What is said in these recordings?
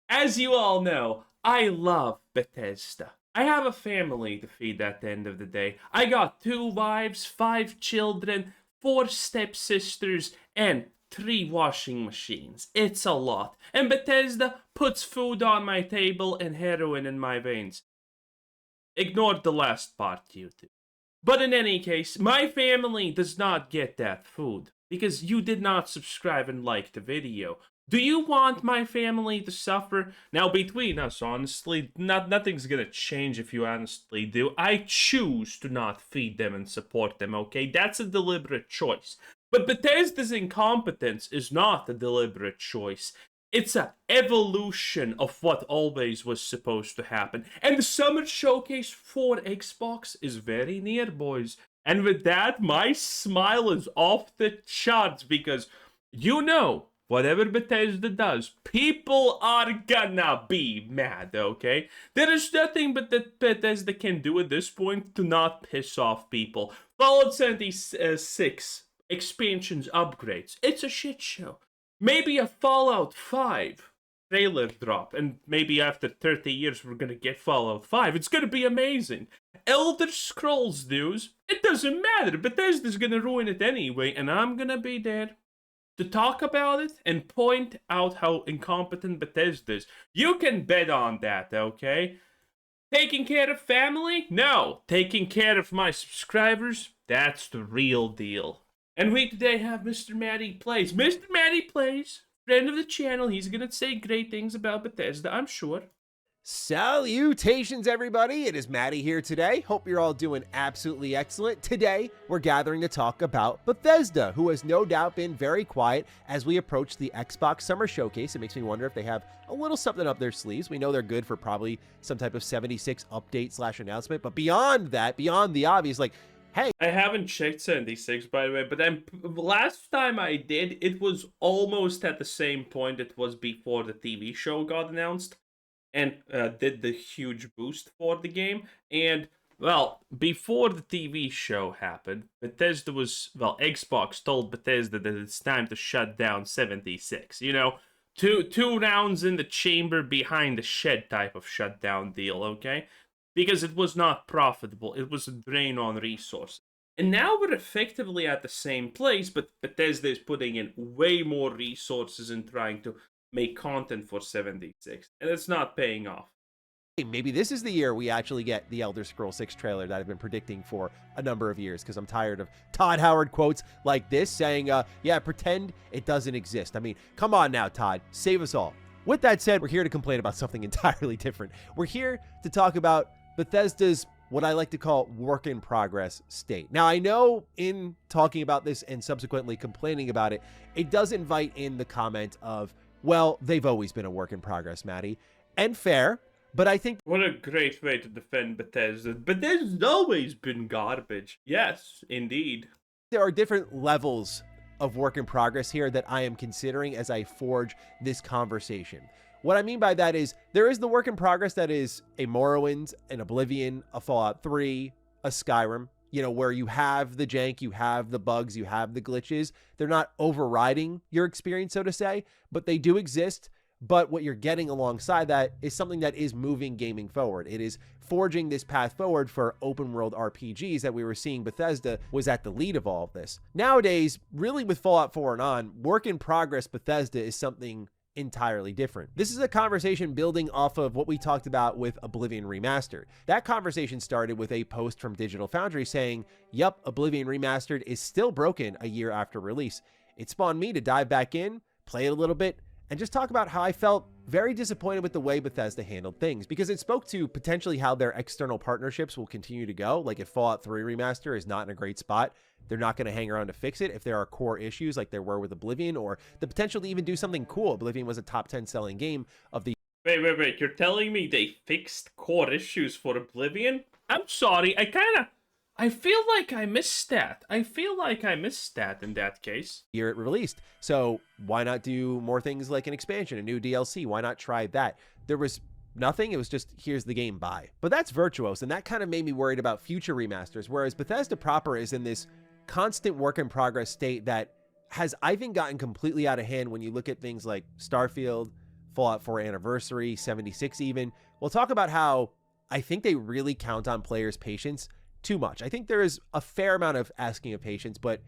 As you all know, I love Bethesda. I have a family to feed at the end of the day. I got 2 wives, 5 children, 4 stepsisters, and 3 washing machines. It's a lot. And Bethesda puts food on my table and heroin in my veins. Ignore the last part, you two. But in any case, my family does not get that food because you did not subscribe and like the video. Do you want my family to suffer? Now, between us, honestly, nothing's gonna change if you honestly do. I choose to not feed them and support them, okay? That's a deliberate choice. But Bethesda's incompetence is not a deliberate choice. It's a evolution of what always was supposed to happen. And the Summer Showcase for Xbox is very near, boys. And with that, my smile is off the charts because you know, whatever Bethesda does, people are gonna be mad, okay? There is nothing but that Bethesda can do at this point to not piss off people. Fallout 76 expansions upgrades. It's a shit show. Maybe a Fallout 5 trailer drop, and maybe after 30 years we're gonna get Fallout 5. It's gonna be amazing. Elder Scrolls news, it doesn't matter. Bethesda's gonna ruin it anyway, and I'm gonna be there to talk about it and point out how incompetent Bethesda is. You can bet on that, okay? Taking care of family? No. Taking care of my subscribers? That's the real deal. And we today have Mr. Matty Plays. Mr. Matty Plays, friend of the channel. He's gonna say great things about Bethesda, I'm sure. Salutations, everybody. It is Matty here today. Hope you're all doing absolutely excellent. Today, we're gathering to talk about Bethesda, who has no doubt been very quiet as we approach the Xbox Summer Showcase. It makes me wonder if they have a little something up their sleeves. We know they're good for probably some type of 76 update / announcement, but beyond that, beyond the obvious, like, hey, I haven't checked 76, by the way, but last time I did, it was almost at the same point it was before the TV show got announced and did the huge boost for the game. And, well, before the TV show happened, Xbox told Bethesda that it's time to shut down 76. You know, two rounds in the chamber behind the shed type of shutdown deal, okay? Because it was not profitable. It was a drain on resources. And now we're effectively at the same place, but Bethesda is putting in way more resources and trying to make content for 76. And it's not paying off. maybe this is the year we actually get the Elder Scrolls 6 trailer that I've been predicting for a number of years, because I'm tired of Todd Howard quotes like this saying, yeah, pretend it doesn't exist. I mean, come on now, Todd, save us all. With that said, we're here to complain about something entirely different. We're here to talk about Bethesda's what I like to call work in progress state. Now, I know in talking about this and subsequently complaining about it, it does invite in the comment of, well, they've always been a work in progress, Matty. And fair, but I think... What a great way to defend Bethesda. Bethesda's always been garbage. Yes, indeed. There are different levels of work in progress here that I am considering as I forge this conversation. What I mean by that is there is the work in progress that is a Morrowind, an Oblivion, a Fallout 3, a Skyrim, you know, where you have the jank, you have the bugs, you have the glitches. They're not overriding your experience, so to say, but they do exist. But what you're getting alongside that is something that is moving gaming forward. It is forging this path forward for open world RPGs that we were seeing Bethesda was at the lead of all of this. Nowadays, really with Fallout 4 and on, work in progress Bethesda is something entirely different. This is a conversation building off of what we talked about with Oblivion Remastered. That conversation started with a post from Digital Foundry saying, yup, Oblivion Remastered is still broken a year after release. It spawned me to dive back in, play it a little bit, and just talk about how I felt very disappointed with the way Bethesda handled things, because it spoke to potentially how their external partnerships will continue to go. Like if Fallout 3 Remaster is not in a great spot, they're not going to hang around to fix it if there are core issues like there were with Oblivion, or the potential to even do something cool. Oblivion was a top 10 selling game of the... Wait. You're telling me they fixed core issues for Oblivion? I'm sorry, I feel like I missed that. I feel like I missed that in that case. year it released. So why not do more things like an expansion, a new DLC? Why not try that? There was nothing. It was just, here's the game, bye. But that's virtuous, and that kind of made me worried about future remasters, whereas Bethesda proper is in this constant work in progress state that has, I think, gotten completely out of hand when you look at things like Starfield, Fallout 4 Anniversary, 76 even. We'll talk about how I think they really count on players' patience too much. I think there is a fair amount of asking of patience, but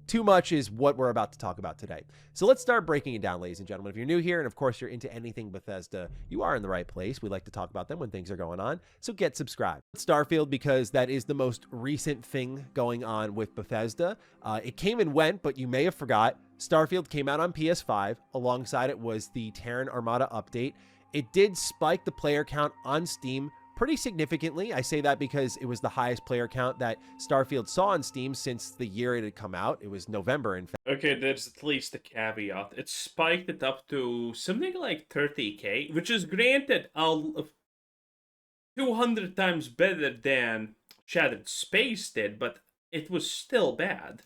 too much is what we're about to talk about today. So let's start breaking it down, ladies and gentlemen. If you're new here, and of course you're into anything Bethesda, you are in the right place. We like to talk about them when things are going on, so get subscribed. Starfield, because that is the most recent thing going on with Bethesda. It came and went, but you may have forgot. Starfield came out on PS5. Alongside it was the Terran Armada update. It did spike the player count on Steam pretty significantly. I say that because it was the highest player count that Starfield saw on Steam since the year it had come out. It was November, in fact. Okay, there's at least a caveat. It spiked it up to something like 30k, which is granted 200 times better than Shattered Space did, but it was still bad.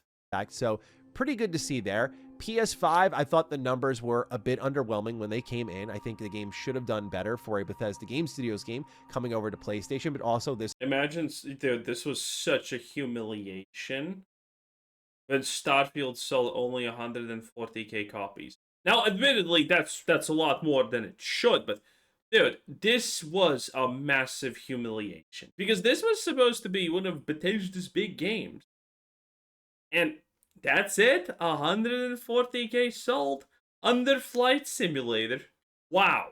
So pretty good to see there. PS5, I thought the numbers were a bit underwhelming when they came in. I think the game should have done better for a Bethesda Game Studios game coming over to PlayStation, but also this. Imagine, dude, this was such a humiliation when Starfield sold only 140k copies. Now, admittedly, that's a lot more than it should, but dude, this was a massive humiliation because this was supposed to be one of Bethesda's big games, and that's it. 140k sold under Flight Simulator. Wow.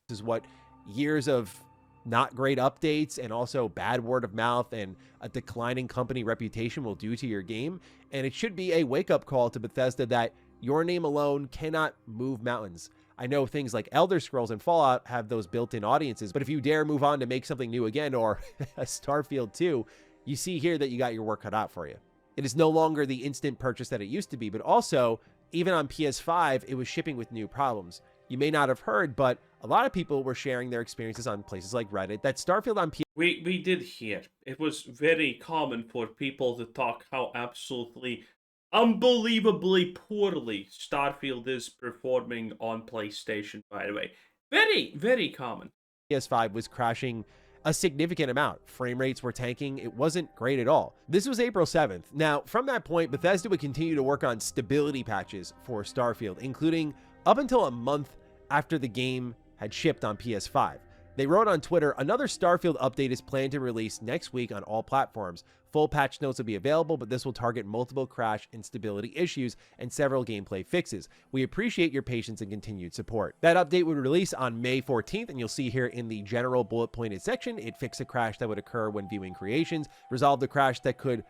This is what years of not great updates and also bad word of mouth and a declining company reputation will do to your game. And it should be a wake-up call to Bethesda that your name alone cannot move mountains. I know things like Elder Scrolls and Fallout have those built-in audiences, but if you dare move on to make something new again, or a Starfield 2, you see here that you got your work cut out for you. It is no longer the instant purchase that it used to be, but also, even on PS5, it was shipping with new problems. You may not have heard, but a lot of people were sharing their experiences on places like Reddit that Starfield on PS5. We did hear. It was very common for people to talk how absolutely unbelievably poorly Starfield is performing on PlayStation, by the way. Very, very common. PS5 was crashing a significant amount. Frame rates were tanking. It wasn't great at all. This was April 7th. Now, from that point, Bethesda would continue to work on stability patches for Starfield, including up until a month after the game had shipped on PS5. They wrote on Twitter, another Starfield update is planned to release next week on all platforms. Full patch notes will be available, but this will target multiple crash and stability issues and several gameplay fixes. We appreciate your patience and continued support. That update would release on May 14th, and you'll see here in the general bullet pointed section, it fixed a crash that would occur when viewing creations, resolved the crash that could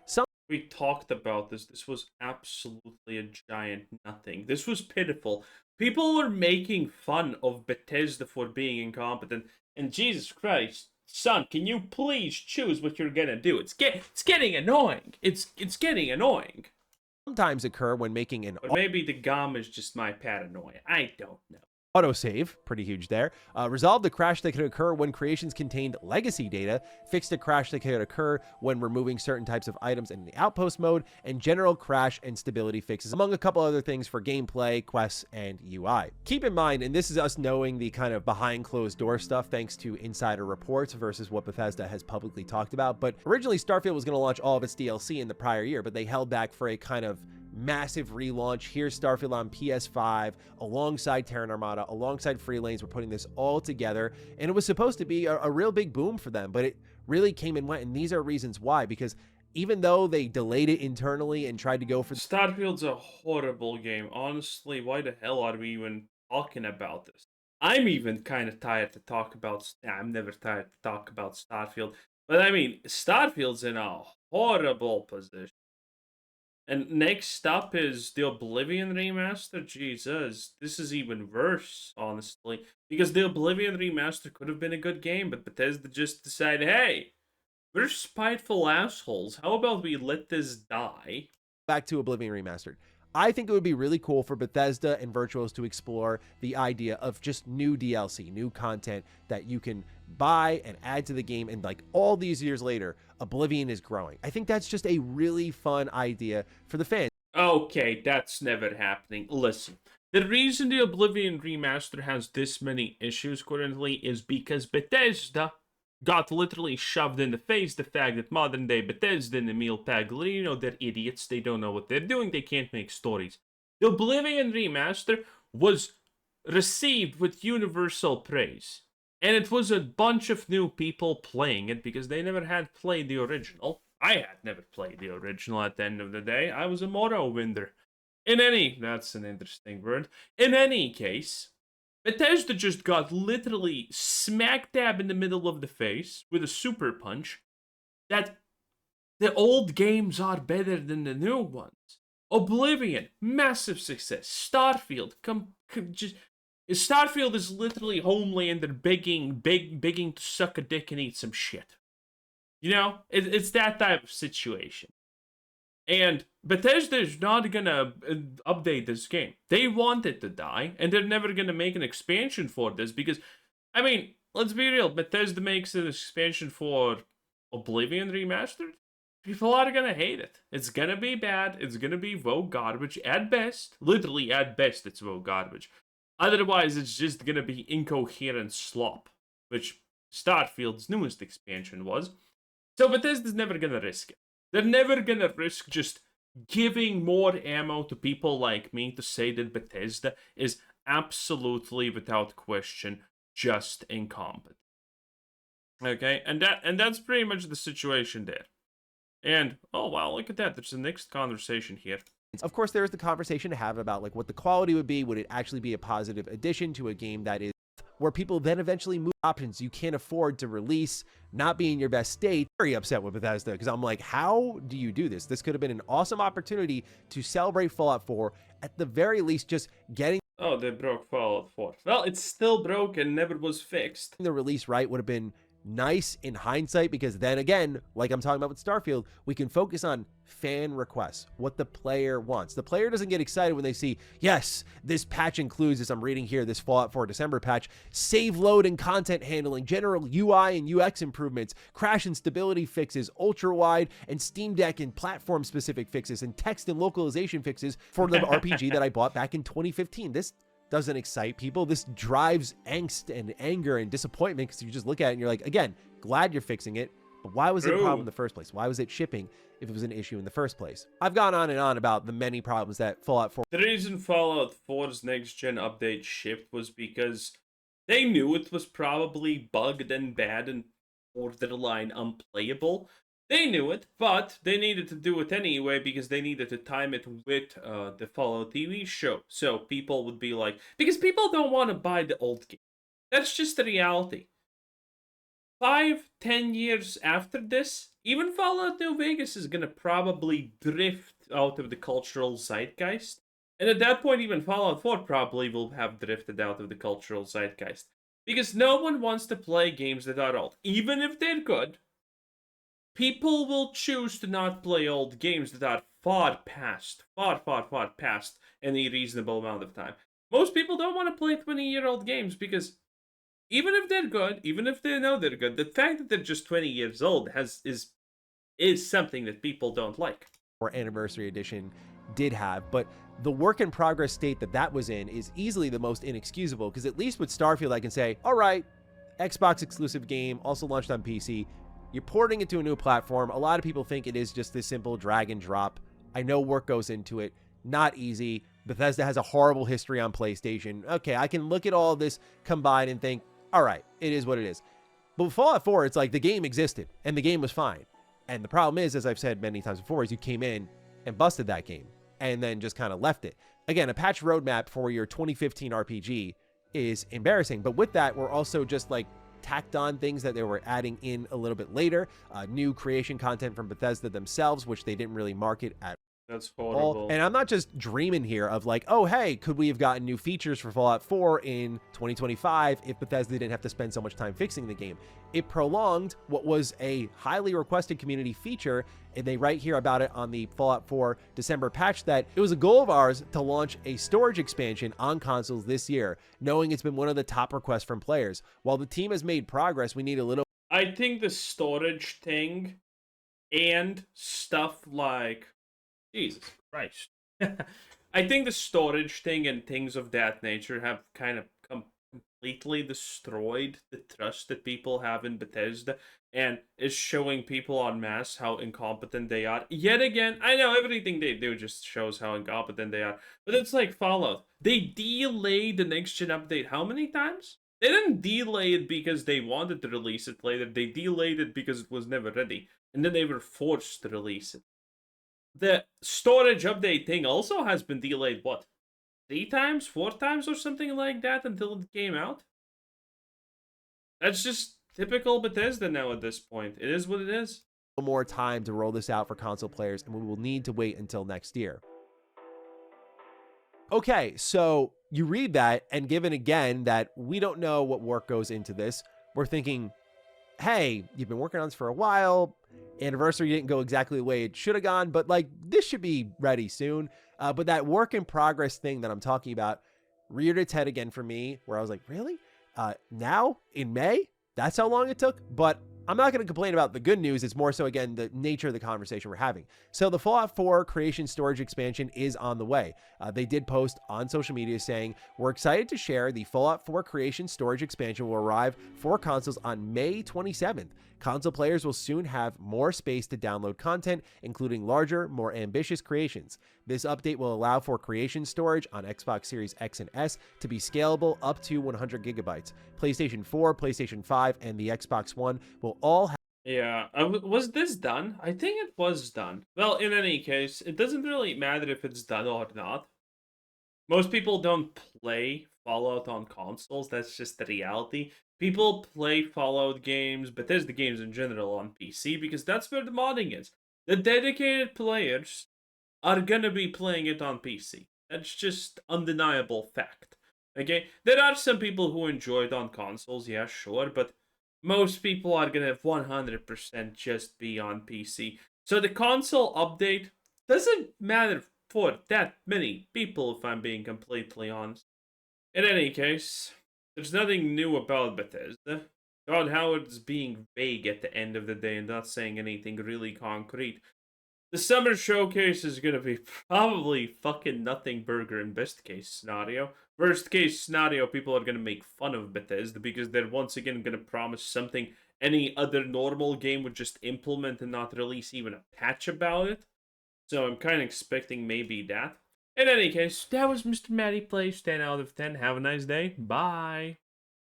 We talked about this. This was absolutely a giant nothing. This was pitiful. People were making fun of Bethesda for being incompetent, and Jesus Christ, son, can you please choose what you're gonna do? It's getting annoying. It's getting annoying. sometimes occur when making an But maybe the GOM is just my paranoia. I don't know. autosave, pretty huge there, resolved the crash that could occur when creations contained legacy data, fixed a crash that could occur when removing certain types of items in the outpost mode, and general crash and stability fixes, among a couple other things for gameplay, quests, and UI. Keep in mind, and this is us knowing the kind of behind closed door stuff thanks to insider reports versus what Bethesda has publicly talked about, but originally Starfield was going to launch all of its DLC in the prior year, but they held back for a kind of massive relaunch. Here's Starfield on PS5 alongside Terran Armada, alongside Free Lanes. We're putting this all together, and it was supposed to be a real big boom for them, but it really came and went, and these are reasons why, because even though they delayed it internally and tried to go for Starfield's a horrible game. Honestly, why the hell are we even talking about this? I'm even kind of tired to talk about. I'm never tired to talk about Starfield, but I mean, Starfield's in a horrible position. And next up is the Oblivion remaster. Jesus, this is even worse, honestly. Because the Oblivion remaster could have been a good game, but Bethesda just decided, hey, we're spiteful assholes. How about we let this die? back to Oblivion Remastered. I think it would be really cool for Bethesda and Virtuos to explore the idea of just new DLC, new content that you can buy and add to the game, and like all these years later, Oblivion is growing. I think that's just a really fun idea for the fans. Okay, that's never happening. Listen, the reason the Oblivion remaster has this many issues currently is because Bethesda got literally shoved in the face the fact that modern day Bethesda and Emil Paglino, they're idiots, they don't know what they're doing, they can't make stories. The Oblivion remaster was received with universal praise. And it was a bunch of new people playing it because they never had played the original. I had never played the original at the end of the day. I was a Morrowinder. That's an interesting word. In any case, Bethesda just got literally smack dab in the middle of the face with a super punch that the old games are better than the new ones. Oblivion, massive success. Starfield, Starfield is literally Homelander begging to suck a dick and eat some shit. You know, it's that type of situation. And Bethesda is not gonna update this game. They want it to die, and they're never gonna make an expansion for this because, I mean, let's be real. Bethesda makes an expansion for Oblivion Remastered. People are gonna hate it. It's gonna be bad. It's gonna be WoW garbage at best. Literally at best, it's WoW garbage. Otherwise, it's just gonna be incoherent slop, which Starfield's newest expansion was. So Bethesda's never gonna risk it. They're never gonna risk just giving more ammo to people like me to say that Bethesda is absolutely, without question, just incompetent. Okay, and that's pretty much the situation there. And oh wow, look at that! There's the next conversation here. Of course, there is the conversation to have about like what the quality would be. Would it actually be a positive addition to a game that is where people then eventually move options you can't afford to release, not be in your best state? Very upset with Bethesda because I'm like, how do you do this? This could have been an awesome opportunity to celebrate Fallout 4. At the very least, just getting they broke Fallout 4. Well, it's still broke and never was fixed. The release right would have been nice in hindsight because then again, like I'm talking about with Starfield, we can focus on fan requests, what the player wants. The player doesn't get excited when they see, yes, this patch includes, as I'm reading here, this Fallout 4 December patch, save load and content handling, general UI and UX improvements, crash and stability fixes, ultra wide and Steam Deck and platform specific fixes, and text and localization fixes for the RPG that I bought back in 2015. This doesn't excite people. This drives angst and anger and disappointment because you just look at it and you're like, again, glad you're fixing it, but why was it a problem in the first place? Why was it shipping if it was an issue in the first place? I've gone on and on about the many problems that Fallout 4... The reason Fallout 4's next-gen update shipped was because they knew it was probably bugged and bad and borderline unplayable. They knew it, but they needed to do it anyway because they needed to time it with the Fallout TV show. So people would be like, because people don't want to buy the old game. That's just the reality. 5-10 years after this, even Fallout New Vegas is going to probably drift out of the cultural zeitgeist. And at that point, even Fallout 4 probably will have drifted out of the cultural zeitgeist. Because no one wants to play games that are old. Even if they're good, people will choose to not play old games that are far past any reasonable amount of time. Most people don't want to play 20-year-old games because even if they're good, even if they know they're good, the fact that they're just 20 years old is something that people don't like. Or Anniversary Edition did have, but the work in progress state that was in is easily the most inexcusable because at least with Starfield I can say, all right, Xbox exclusive game, also launched on PC. You're porting it to a new platform. A lot of people think it is just this simple drag and drop. I know work goes into it. Not easy. Bethesda has a horrible history on PlayStation. Okay, I can look at all this combined and think, all right, it is what it is. But with Fallout 4, it's like the game existed and the game was fine. And the problem is, as I've said many times before, is you came in and busted that game and then just kind of left it. Again, a patch roadmap for your 2015 RPG is embarrassing. But with that, we're also just like tacked on things that they were adding in a little bit later. New creation content from Bethesda themselves, which they didn't really market at That's horrible. And I'm not just dreaming here of like, oh, hey, could we have gotten new features for Fallout 4 in 2025 if Bethesda didn't have to spend so much time fixing the game? It prolonged what was a highly requested community feature, and they write here about it on the Fallout 4 December patch that it was a goal of ours to launch a storage expansion on consoles this year, knowing it's been one of the top requests from players. While the team has made progress, we need a little... I think the storage thing and stuff like... Jesus Christ. I think the storage thing and things of that nature have kind of completely destroyed the trust that people have in Bethesda and is showing people en masse how incompetent they are. Yet again, I know everything they do just shows how incompetent they are, but it's like Fallout. They delayed the next gen update how many times? They didn't delay it because they wanted to release it later. They delayed it because it was never ready, and then they were forced to release it. The storage update thing also has been delayed, what, 3 times, 4 times, or something like that until it came out? That's just typical Bethesda now at this point. It is what it is. More time to roll this out for console players, and we will need to wait until next year. Okay, so you read that, and given again that we don't know what work goes into this, we're thinking, hey, you've been working on this for a while. Anniversary didn't go exactly the way it should have gone, but like this should be ready soon. But that work in progress thing that I'm talking about reared its head again for me, where I was like, really? Now in May? That's how long it took? But I'm not going to complain about the good news. It's more so, again, the nature of the conversation we're having. So the Fallout 4 creation storage expansion is on the way. They did post on social media saying, we're excited to share the Fallout 4 creation storage expansion will arrive for consoles on May 27th. Console players will soon have more space to download content, including larger, more ambitious creations. This update will allow for creation storage on Xbox Series X and S to be scalable up to 100 gigabytes. PlayStation 4, PlayStation 5, and the Xbox One will all have. Yeah, was this done? I think it was done. Well, in any case, it doesn't really matter if it's done or not. Most people don't play Fallout on consoles, that's just the reality. People play Fallout games, Bethesda games in general, on PC because that's where the modding is. The dedicated players are gonna be playing it on PC. That's just undeniable fact. Okay? There are some people who enjoy it on consoles, yeah, sure, but most people are gonna 100% just be on PC. So the console update doesn't matter for that many people, if I'm being completely honest. In any case, there's nothing new about Bethesda. Todd Howard's being vague at the end of the day and not saying anything really concrete. The summer showcase is gonna be probably fucking nothing burger in best case scenario. Worst case scenario, people are gonna make fun of Bethesda because they're once again gonna promise something any other normal game would just implement and not release even a patch about it. So I'm kind of expecting maybe that. In any case, that was Mr. Matty Plays 10 out of 10. Have a nice day. Bye.